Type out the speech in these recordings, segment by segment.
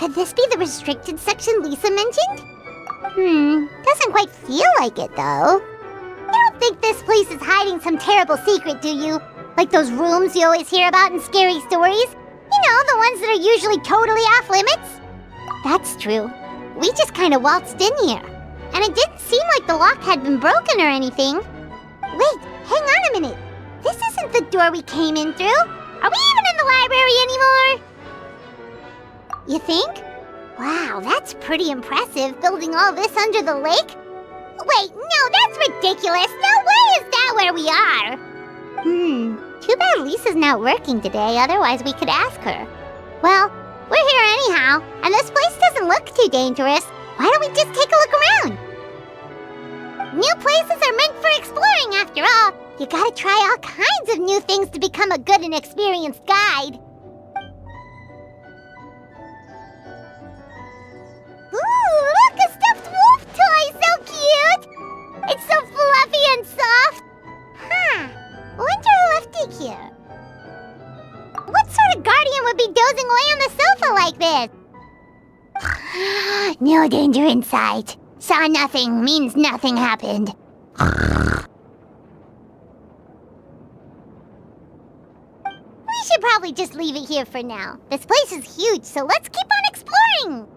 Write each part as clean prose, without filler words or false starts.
Could this be the restricted section Lisa mentioned? Doesn't quite feel like it, though. You don't think this place is hiding some terrible secret, do you? Like those rooms you always hear about in scary stories? You know, the ones that are usually totally off limits? That's true. We just kind of waltzed in here. And it didn't seem like the lock had been broken or anything. Wait, hang on a minute. This isn't the door we came in through. Are we even in the library anymore? You think? Wow, that's pretty impressive, building all this under the lake. Wait, no, that's ridiculous. No way is that where we are. Too bad Lisa's not working today, otherwise we could ask her. Well, we're here anyhow, and this place doesn't look too dangerous. Why don't we just take a look around? New places are meant for exploring, after all. You gotta try all kinds of new things to become a good and experienced guide. Ooh, look, a stuffed wolf toy! So cute! It's so fluffy and soft. Wonder who left it here. What sort of guardian would be dozing away on the sofa like this? No danger in sight. Saw nothing means nothing happened. We should probably just leave it here for now. This place is huge, so let's keep on exploring.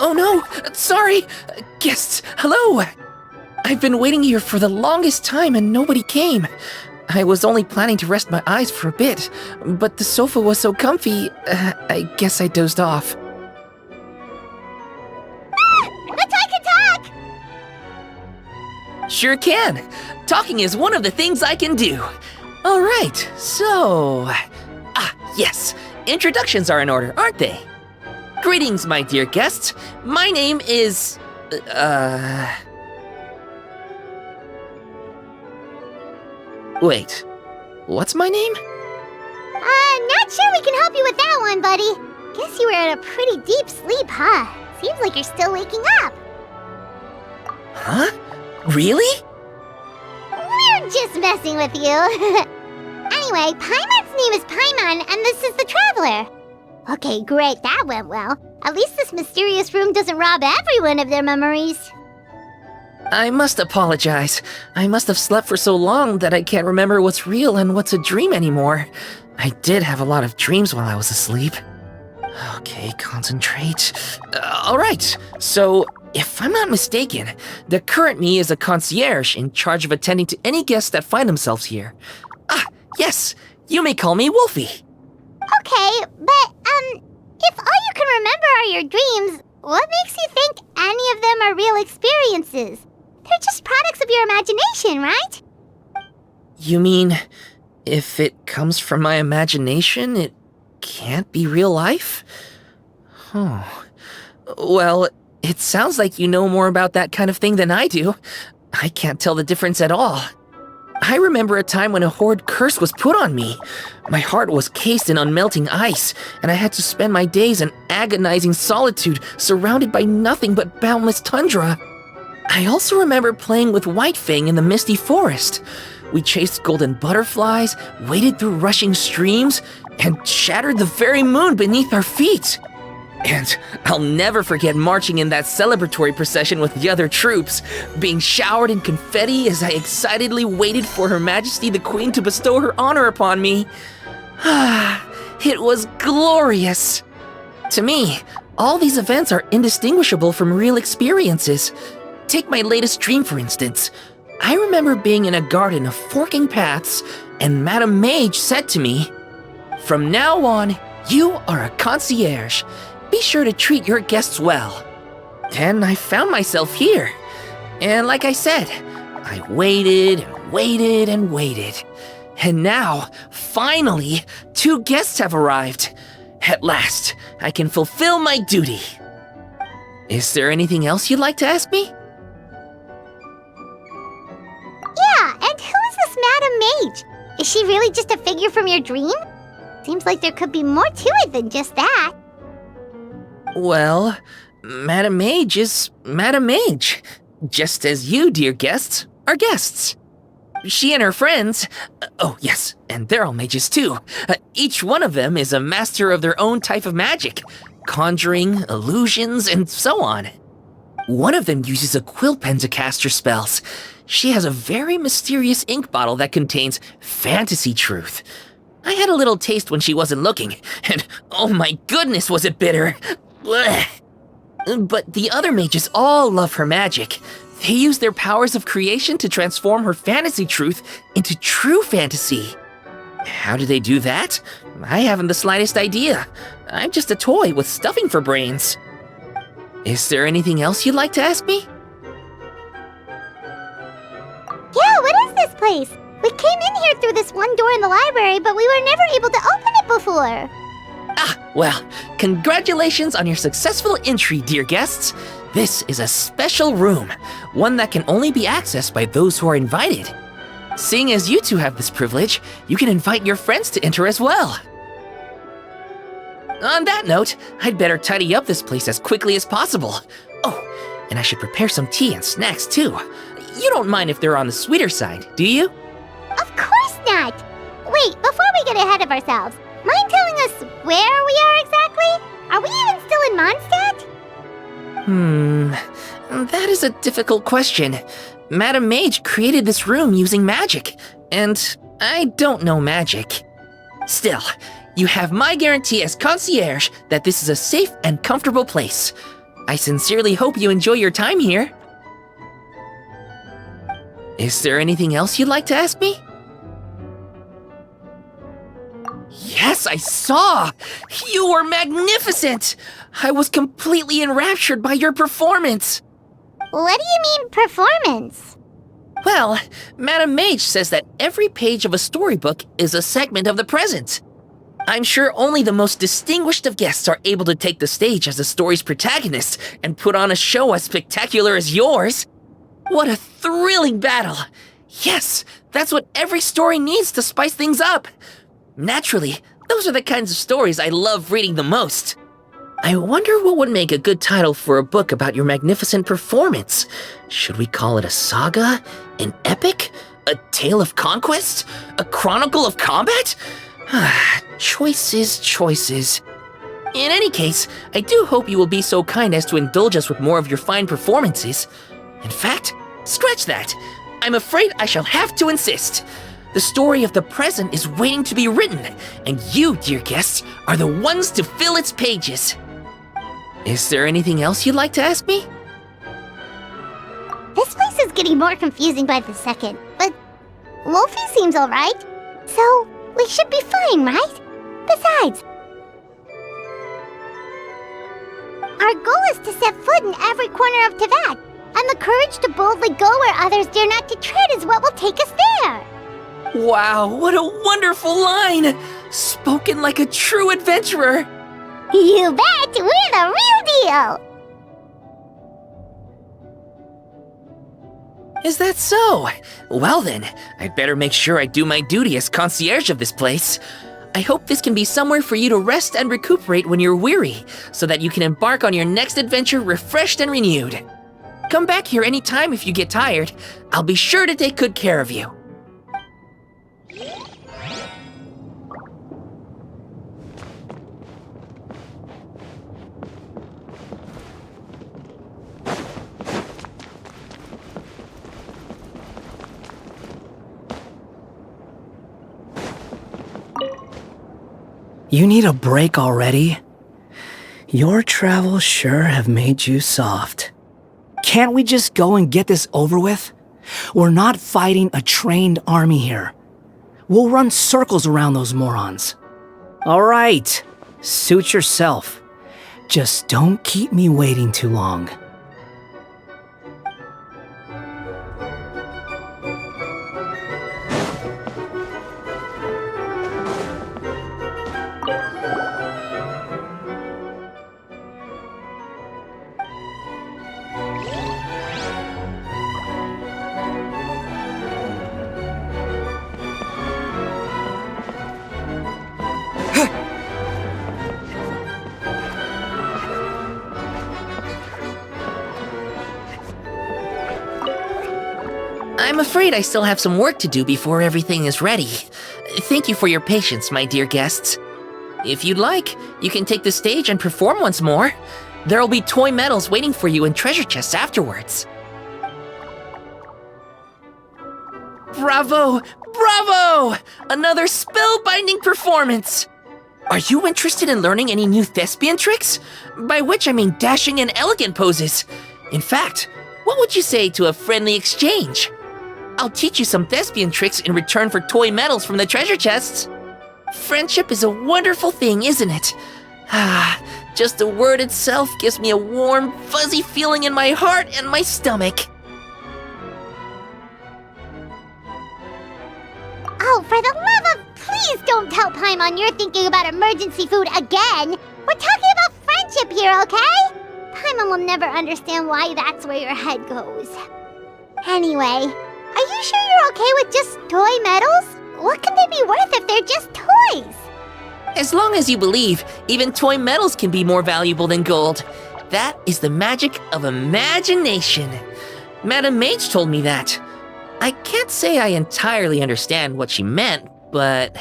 Oh no! Sorry! Guests, hello! I've been waiting here for the longest time and nobody came. I was only planning to rest my eyes for a bit, but the sofa was so comfy, I guess I dozed off. I can talk! Sure can! Talking is one of the things I can do. Alright, so... yes. Introductions are in order, aren't they? Greetings, my dear guests. My name is... Wait. What's my name? Not sure we can help you with that one, buddy. Guess you were in a pretty deep sleep, huh? Seems like you're still waking up. Huh? Really? We're just messing with you. Anyway, Paimon's name is Paimon, and this is the Traveler. Okay, great, that went well. At least this mysterious room doesn't rob everyone of their memories. I must apologize. I must have slept for so long that I can't remember what's real and what's a dream anymore. I did have a lot of dreams while I was asleep. Okay, concentrate. Alright, so if I'm not mistaken, the current me is a concierge in charge of attending to any guests that find themselves here. Yes, you may call me Wolfie. Okay, but, if all you can remember are your dreams, what makes you think any of them are real experiences? They're just products of your imagination, right? You mean, if it comes from my imagination, it can't be real life? Oh. Well, it sounds like you know more about that kind of thing than I do. I can't tell the difference at all. I remember a time when a horrid curse was put on me. My heart was cased in unmelting ice, and I had to spend my days in agonizing solitude, surrounded by nothing but boundless tundra. I also remember playing with Whitefang in the misty forest. We chased golden butterflies, waded through rushing streams, and shattered the very moon beneath our feet. And I'll never forget marching in that celebratory procession with the other troops, being showered in confetti as I excitedly waited for Her Majesty the Queen to bestow her honor upon me. It was glorious. To me, all these events are indistinguishable from real experiences. Take my latest dream, for instance. I remember being in a garden of forking paths, and Madame Mage said to me, "From now on, you are a concierge. Be sure to treat your guests well." And I found myself here. And like I said, I waited and waited and waited. And now, finally, 2 guests have arrived. At last, I can fulfill my duty. Is there anything else you'd like to ask me? Yeah, and who is this Madame Mage? Is she really just a figure from your dream? Seems like there could be more to it than just that. Well, Madame Mage is Madame Mage, just as you, dear guests, are guests. She and her friends, oh yes, and they're all mages too. Each one of them is a master of their own type of magic, conjuring, illusions, and so on. One of them uses a quill pen to cast her spells. She has a very mysterious ink bottle that contains fantasy truth. I had a little taste when she wasn't looking, and oh my goodness was it bitter! Blech. But the other mages all love her magic. They use their powers of creation to transform her fantasy truth into true fantasy. How do they do that? I haven't the slightest idea. I'm just a toy with stuffing for brains. Is there anything else you'd like to ask me? Yeah, what is this place? We came in here through this one door in the library, but we were never able to open it before. Well, congratulations on your successful entry, dear guests. This is a special room, one that can only be accessed by those who are invited. Seeing as you two have this privilege, you can invite your friends to enter as well. On that note, I'd better tidy up this place as quickly as possible. Oh, and I should prepare some tea and snacks too. You don't mind if they're on the sweeter side, do you? Of course not! Wait, before we get ahead of ourselves, mind telling us where we are exactly? Are we even still in Mondstadt? That is a difficult question. Madame Mage created this room using magic, and I don't know magic. Still, you have my guarantee as concierge that this is a safe and comfortable place. I sincerely hope you enjoy your time here. Is there anything else you'd like to ask me? Yes, I saw! You were magnificent! I was completely enraptured by your performance! What do you mean, performance? Well, Madame Mage says that every page of a storybook is a segment of the present. I'm sure only the most distinguished of guests are able to take the stage as the story's protagonist and put on a show as spectacular as yours. What a thrilling battle! Yes, that's what every story needs to spice things up. Naturally, those are the kinds of stories I love reading the most. I wonder what would make a good title for a book about your magnificent performance. Should we call it a saga? An epic? A tale of conquest? A chronicle of combat? Choices, choices. In any case, I do hope you will be so kind as to indulge us with more of your fine performances. In fact, scratch that. I'm afraid I shall have to insist. The story of the present is waiting to be written, and you, dear guests, are the ones to fill its pages. Is there anything else you'd like to ask me? This place is getting more confusing by the second, but Wolfie seems alright, so we should be fine, right? Besides, our goal is to set foot in every corner of Teyvat, and the courage to boldly go where others dare not to tread is what will take us there. Wow, what a wonderful line! Spoken like a true adventurer! You bet! We're the real deal! Is that so? Well then, I'd better make sure I do my duty as concierge of this place. I hope this can be somewhere for you to rest and recuperate when you're weary, so that you can embark on your next adventure refreshed and renewed. Come back here anytime if you get tired. I'll be sure to take good care of you. You need a break already? Your travels sure have made you soft. Can't we just go and get this over with? We're not fighting a trained army here. We'll run circles around those morons. All right, suit yourself. Just don't keep me waiting too long. I'm afraid I still have some work to do before everything is ready. Thank you for your patience, my dear guests. If you'd like, you can take the stage and perform once more. There'll be toy medals waiting for you in treasure chests afterwards. Bravo! Bravo! Another spellbinding performance! Are you interested in learning any new thespian tricks? By which I mean dashing and elegant poses. In fact, what would you say to a friendly exchange? I'll teach you some thespian tricks in return for toy medals from the treasure chests. Friendship is a wonderful thing, isn't it? Ah, just the word itself gives me a warm, fuzzy feeling in my heart and my stomach. Oh, for the love of... Please don't tell Paimon you're thinking about emergency food again! We're talking about friendship here, okay? Paimon will never understand why that's where your head goes. Anyway, are you sure you're okay with just toy medals? What can they be worth if they're just toys? As long as you believe, even toy medals can be more valuable than gold. That is the magic of imagination. Madame Mage told me that. I can't say I entirely understand what she meant, but...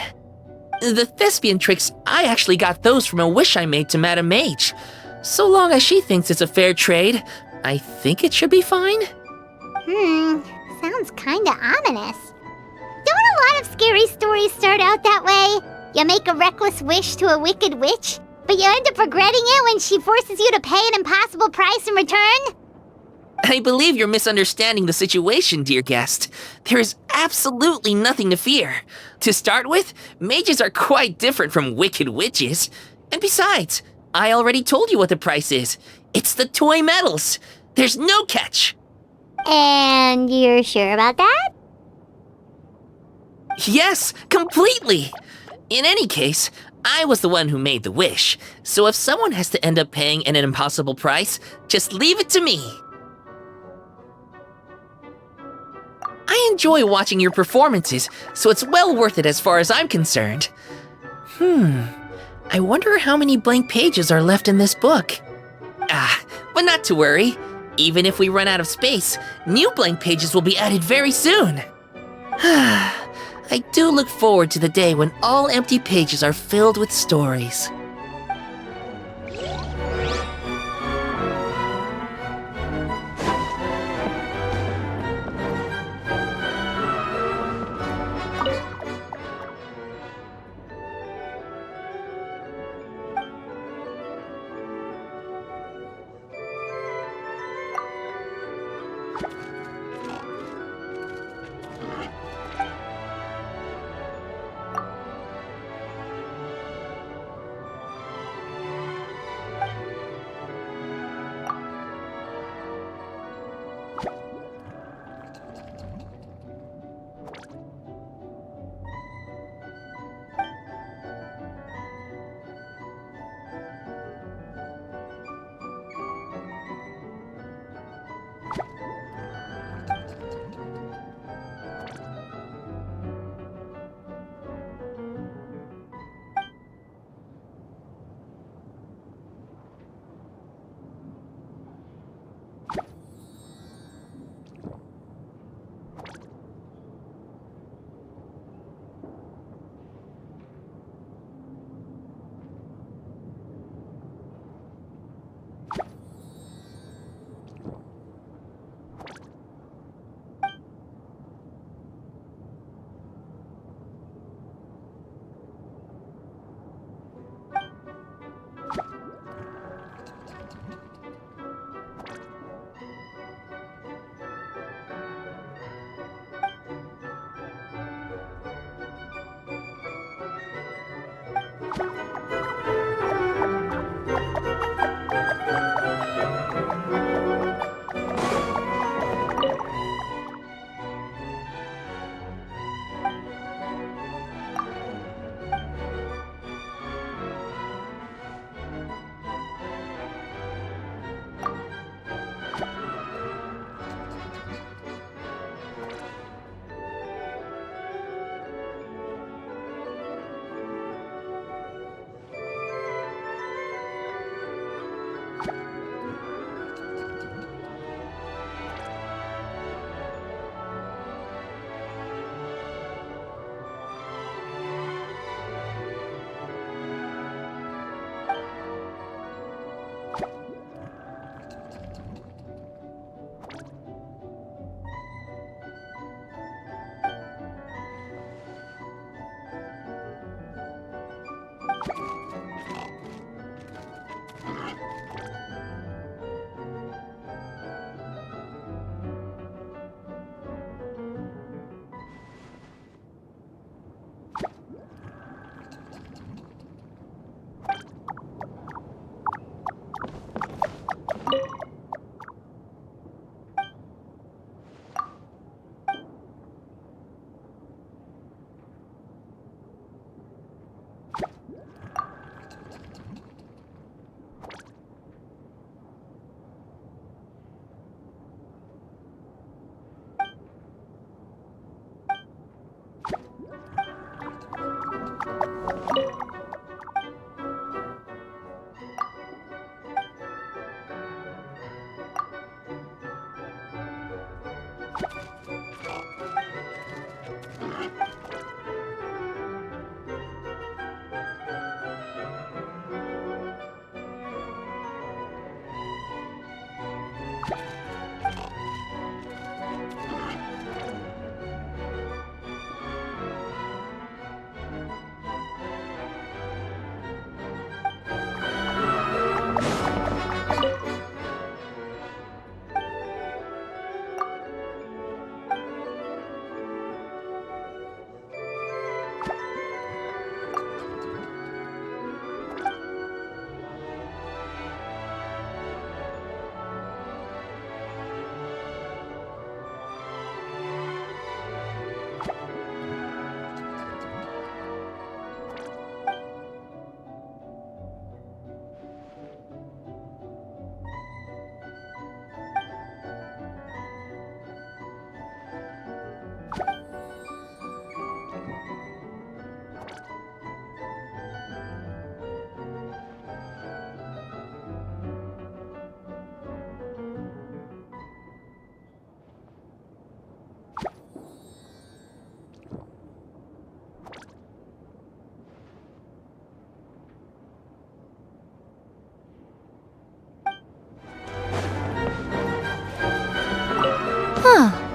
The thespian tricks, I actually got those from a wish I made to Madame Mage. So long as she thinks it's a fair trade, I think it should be fine. Sounds kinda ominous. Don't a lot of scary stories start out that way? You make a reckless wish to a wicked witch, but you end up regretting it when she forces you to pay an impossible price in return? I believe you're misunderstanding the situation, dear guest. There is absolutely nothing to fear. To start with, mages are quite different from wicked witches. And besides, I already told you what the price is. It's the toy medals. There's no catch. And you're sure about that? Yes, completely. In any case, I was the one who made the wish. So if someone has to end up paying an impossible price, just leave it to me. I enjoy watching your performances, so it's well worth it as far as I'm concerned. I wonder how many blank pages are left in this book. But not to worry. Even if we run out of space, new blank pages will be added very soon. I do look forward to the day when all empty pages are filled with stories.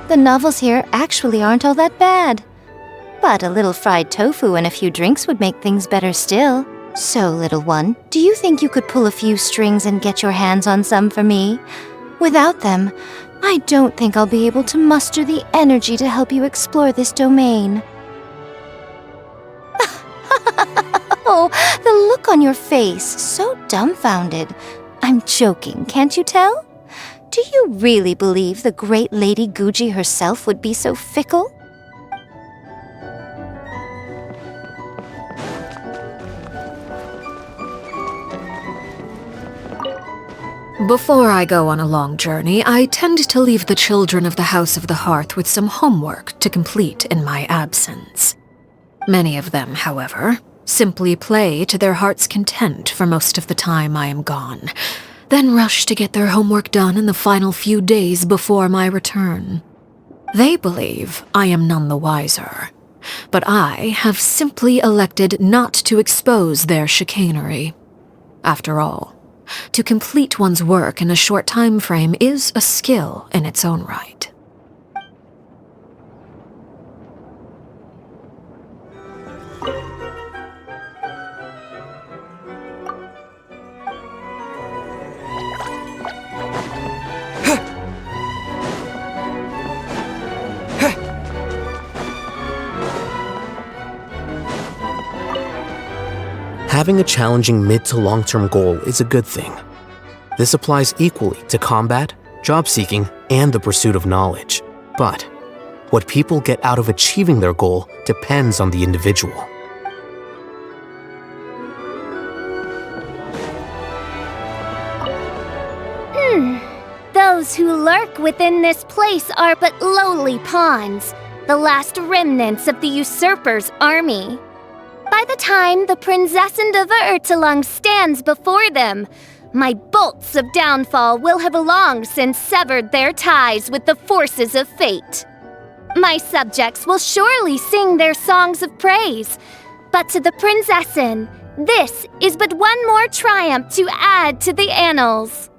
The novels here actually aren't all that bad. But a little fried tofu and a few drinks would make things better still. So, little one, do you think you could pull a few strings and get your hands on some for me? Without them, I don't think I'll be able to muster the energy to help you explore this domain. Oh, the look on your face, so dumbfounded. I'm joking, can't you tell? Do you really believe the great Lady Guji herself would be so fickle? Before I go on a long journey, I tend to leave the children of the House of the Hearth with some homework to complete in my absence. Many of them, however, simply play to their heart's content for most of the time I am gone, then rush to get their homework done in the final few days before my return. They believe I am none the wiser, but I have simply elected not to expose their chicanery. After all, to complete one's work in a short time frame is a skill in its own right. Having a challenging mid to long-term goal is a good thing. This applies equally to combat, job seeking, and the pursuit of knowledge. But what people get out of achieving their goal depends on the individual. Those who lurk within this place are but lowly pawns, the last remnants of the usurper's army. By the time the Princessin of Ertelung stands before them, my bolts of downfall will have long since severed their ties with the forces of fate. My subjects will surely sing their songs of praise, but to the Princessin, this is but one more triumph to add to the annals.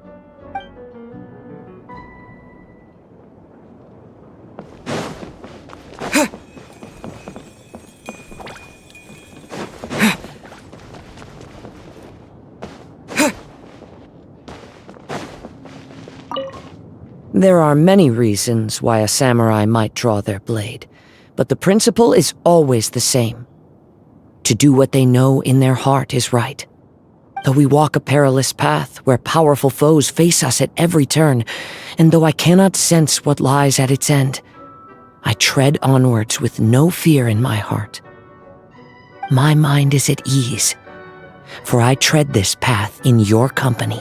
There are many reasons why a samurai might draw their blade, but the principle is always the same. To do what they know in their heart is right. Though we walk a perilous path where powerful foes face us at every turn, and though I cannot sense what lies at its end, I tread onwards with no fear in my heart. My mind is at ease, for I tread this path in your company.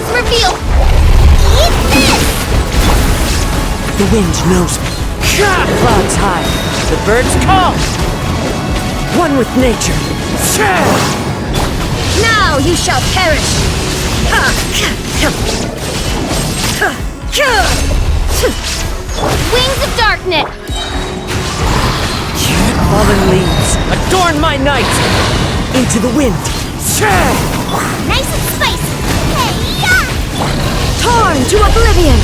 Reveal! Eat this! The wind knows me. Clouds high, the birds call. One with nature. Now you shall perish! Wings of darkness! Fallen leaves, adorn my night. Into the wind. Nice and spicy! Hey-ya! Torn to oblivion!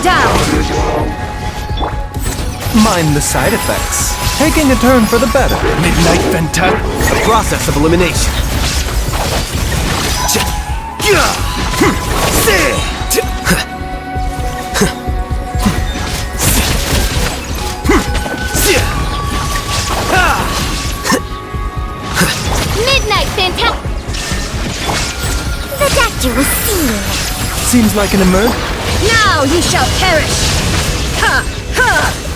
down! Mind the side effects. Taking a turn for the better. Midnight Venta. The process of elimination. Midnight Fantastic! The doctor was seeing. Seems like an emerge. Now you shall perish! Ha! Ha!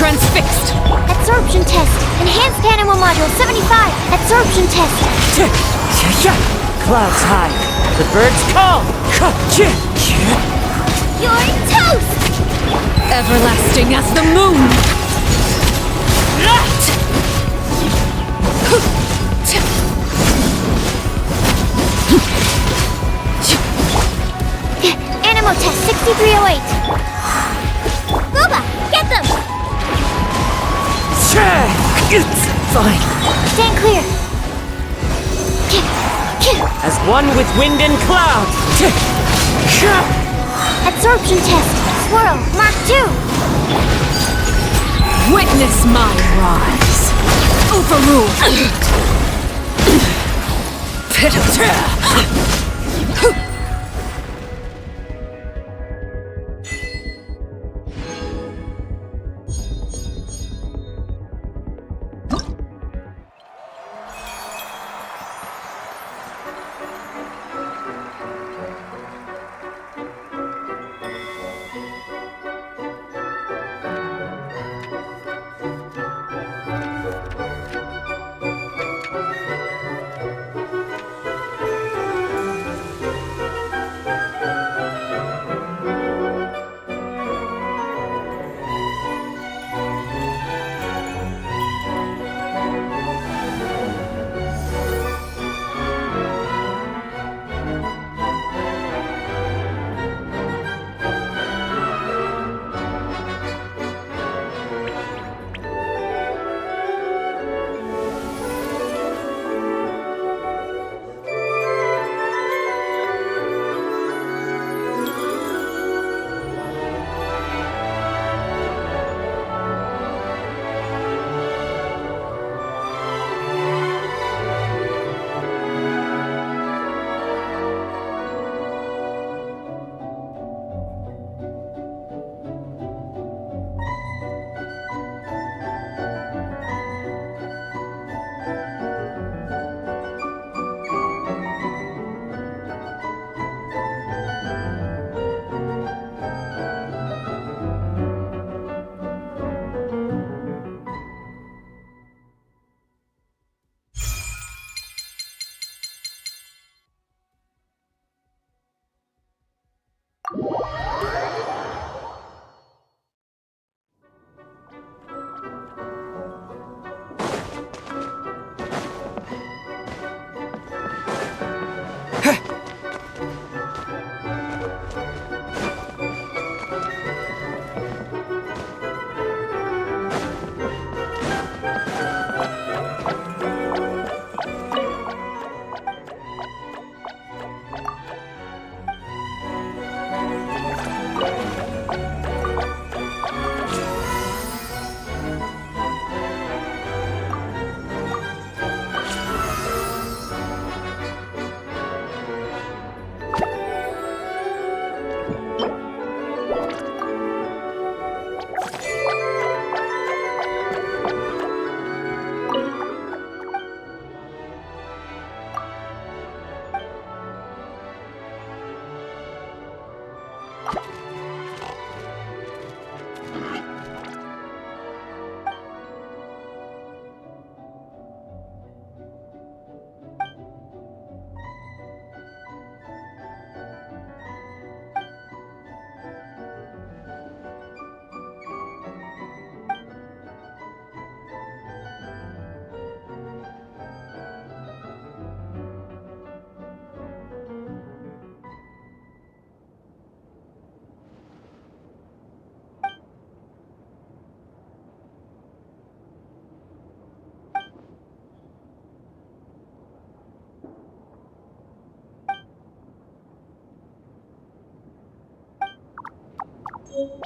Transfixed! Absorption test! Enhanced animal module 75! Absorption test! Clouds high. The birds call. You're toast! Everlasting as the moon! Animal test 6308! Booba! Get them! Fine. Stand clear! As one with wind and cloud. Absorption test! Swirl! Mark 2! Witness my rise! Overruled! you